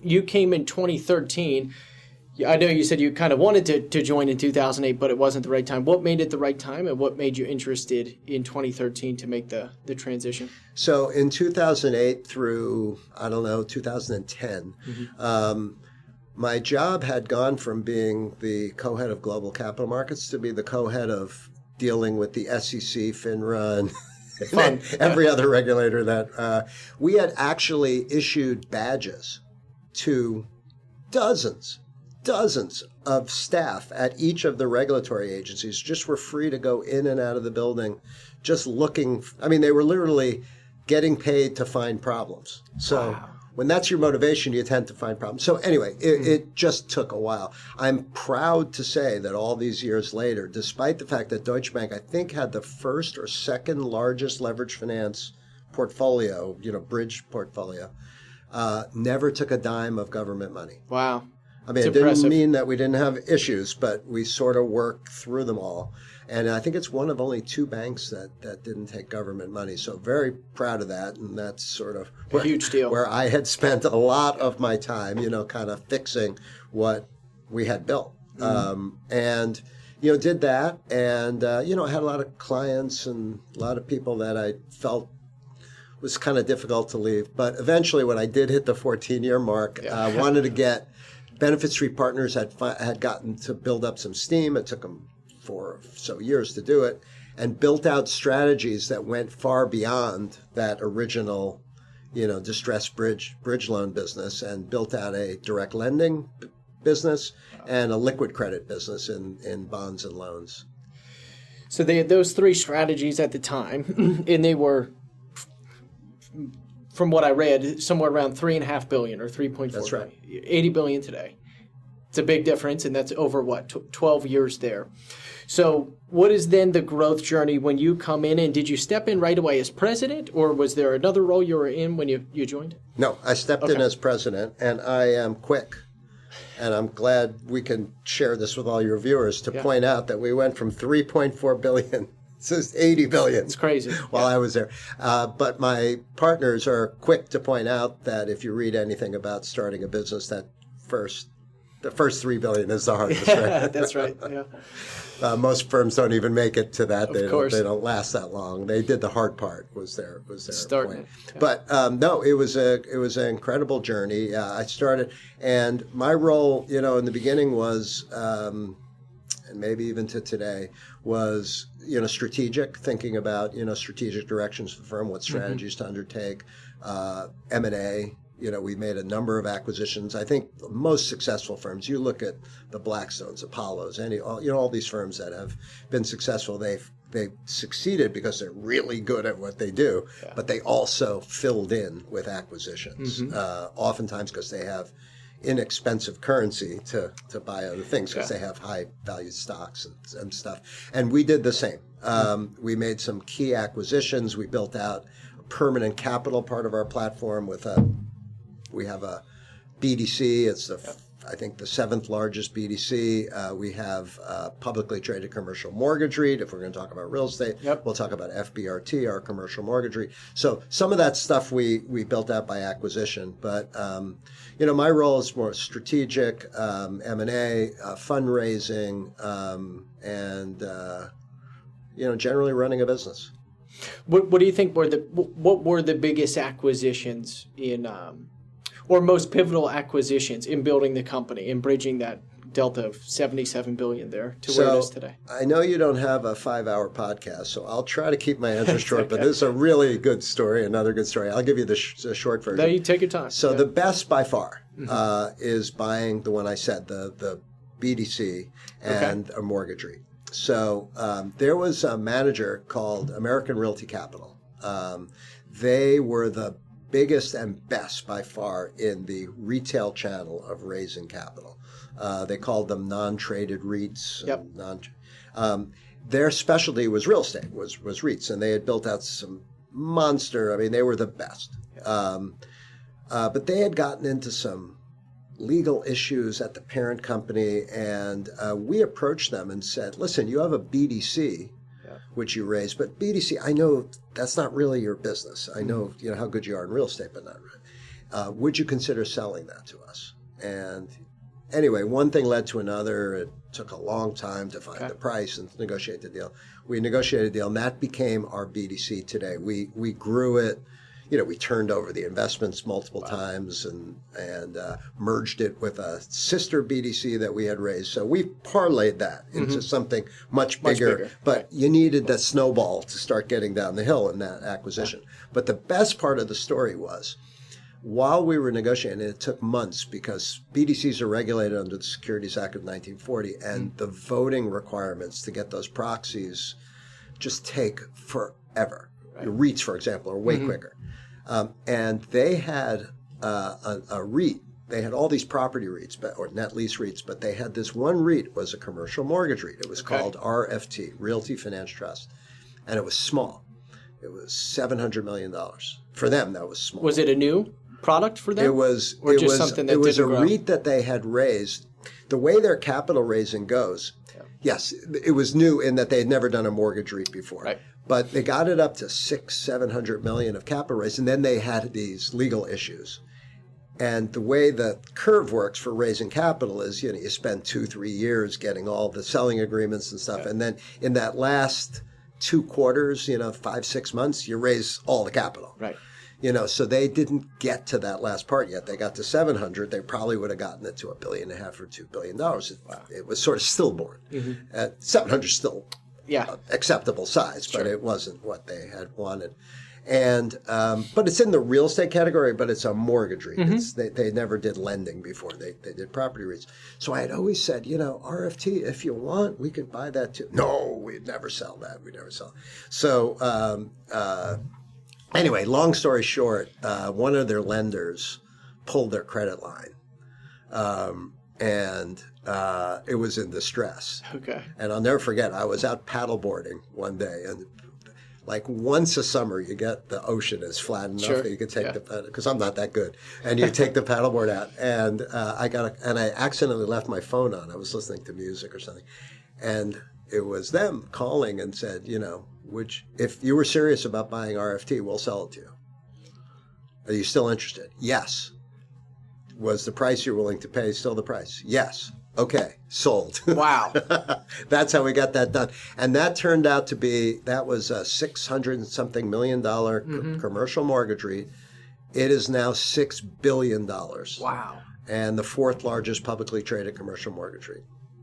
you came in 2013. I know you said you kind of wanted to join in 2008, but it wasn't the right time. What made it the right time, and what made you interested in 2013 to make the transition? So in 2008 through, 2010, my job had gone from being the co-head of global capital markets to be the co-head of dealing with the SEC, FINRA, and every other regulator that we had actually issued badges to dozens of staff at each of the regulatory agencies just were free to go in and out of the building just looking. I mean, they were literally getting paid to find problems. So when that's your motivation, you tend to find problems. So anyway, it just took a while. I'm proud to say that all these years later, despite the fact that Deutsche Bank, I think, had the first or second largest leverage finance portfolio, bridge portfolio, never took a dime of government money. Wow. I mean, it didn't mean that we didn't have issues, but we sort of worked through them all. And I think it's one of only 2 banks that didn't take government money. So very proud of that. And that's sort of a huge deal. Where I had spent a lot of my time, kind of fixing what we had built. And, did that. And, I had a lot of clients and a lot of people that I felt was kind of difficult to leave. But eventually, when I did hit the 14-year mark, I wanted to get Benefit Street Partners had gotten to build up some steam. It took them 4 or so years to do it, and built out strategies that went far beyond that original, distressed bridge loan business, and built out a direct lending business and a liquid credit business in bonds and loans. So they had those 3 strategies at the time, and they were, from what I read, somewhere around $3.5 billion or 3.4 That's right. billion, $80 billion today. It's a big difference, and that's over 12 years there. So what is then the growth journey when you come in, and did you step in right away as president, or was there another role you were in when you joined? No, I stepped in as president, and I am quick. And I'm glad we can share this with all your viewers to point out that we went from 3.4 billion to 80 billion. It's crazy. While I was there. But my partners are quick to point out that if you read anything about starting a business, the first 3 billion is the hardest. Right? That's right. Yeah. Most firms don't even make it to that. Of course. They don't last that long. They did the hard part. Was their Starting. point. Yeah. But no, it was an incredible journey. I started, and my role, in the beginning was, and maybe even to today, was strategic, thinking about strategic directions for the firm, what strategies to undertake, M&A. We made a number of acquisitions. I think the most successful firms, you look at the Blackstones, Apollos, all these firms that have been successful, they've succeeded because they're really good at what they do, but they also filled in with acquisitions, oftentimes because they have inexpensive currency to buy other things, because they have high valued stocks and stuff. And we did the same. We made some key acquisitions. We built out a permanent capital part of our platform we have a BDC. It's I think the 7th largest BDC. We have publicly traded commercial mortgage REIT. If we're going to talk about real estate, we'll talk about FBRT, our commercial mortgage REIT. So some of that stuff we built out by acquisition. But, my role is more strategic, M&A, fundraising, and, generally running a business. What do you think what were the biggest acquisitions or most pivotal acquisitions in building the company and bridging that delta of $77 billion there to where it is today? I know you don't have a 5-hour podcast, so I'll try to keep my answer short, but this is a really good story, another good story. I'll give you the short version. No, you take your time. So the best by far is buying the one I said, the BDC and a mortgage REIT. So there was a manager called American Realty Capital. They were the biggest and best by far in the retail channel of raising capital. They called them non-traded REITs. Their specialty was real estate, was REITs, and they had built out some monster. I mean, they were the best. But they had gotten into some legal issues at the parent company, and we approached them and said, listen, you have a BDC, which you raised, but BDC, I know that's not really your business. I know how good you are in real estate, but not really. Would you consider selling that to us? And anyway, one thing led to another. It took a long time to find the price and negotiate the deal. We negotiated a deal, and that became our BDC today. We grew it. We turned over the investments multiple times and merged it with a sister BDC that we had raised. So we parlayed that into something much bigger. But you needed that snowball to start getting down the hill in that acquisition. But the best part of the story was, while we were negotiating, it took months because BDCs are regulated under the Securities Act of 1940, and the voting requirements to get those proxies just take forever. Right. REITs, for example, are way quicker. And they had a REIT. They had all these property REITs, or net lease REITs, but they had this one REIT was a commercial mortgage REIT. It was called RFT, Realty Finance Trust, and it was small. It was $700 million. For them, that was small. Was it a new product for them? It was. Or it just was. Something that it was a grow? REIT that they had raised. The way their capital raising goes, yes, it was new in that they had never done a mortgage REIT before. Right. But they got it up to $600-700 million of capital raise, and then they had these legal issues. And the way the curve works for raising capital is, you spend 2-3 years getting all the selling agreements and stuff, and then in that last 2 quarters, 5-6 months, you raise all the capital. Right. So they didn't get to that last part yet. They got to 700. They probably would have gotten it to $1.5 billion or $2 billion. It was sort of stillborn. 700 is still acceptable size, but it wasn't what they had wanted. And but it's in the real estate category, but it's a mortgage REIT. They never did lending before. They did property REITs. So I had always said, RFT, if you want, we could buy that too. No, we'd never sell that. We'd never sell. So anyway, long story short, one of their lenders pulled their credit line. And it was in distress. Okay. And I'll never forget, I was out paddleboarding one day, and like once a summer, you get the ocean is flat enough that you can take the paddle, because I'm not that good, and you take the paddleboard out, and I accidentally left my phone on. I was listening to music or something, and it was them calling and said, if you were serious about buying RFT, we'll sell it to you. Are you still interested? Yes. Was the price you're willing to pay still the price? Yes. Okay, sold. Wow. That's how we got that done. And that turned out to be, that was a $600-something million commercial mortgage REIT. It is now $6 billion. Wow. And the 4th largest publicly traded commercial mortgage REIT.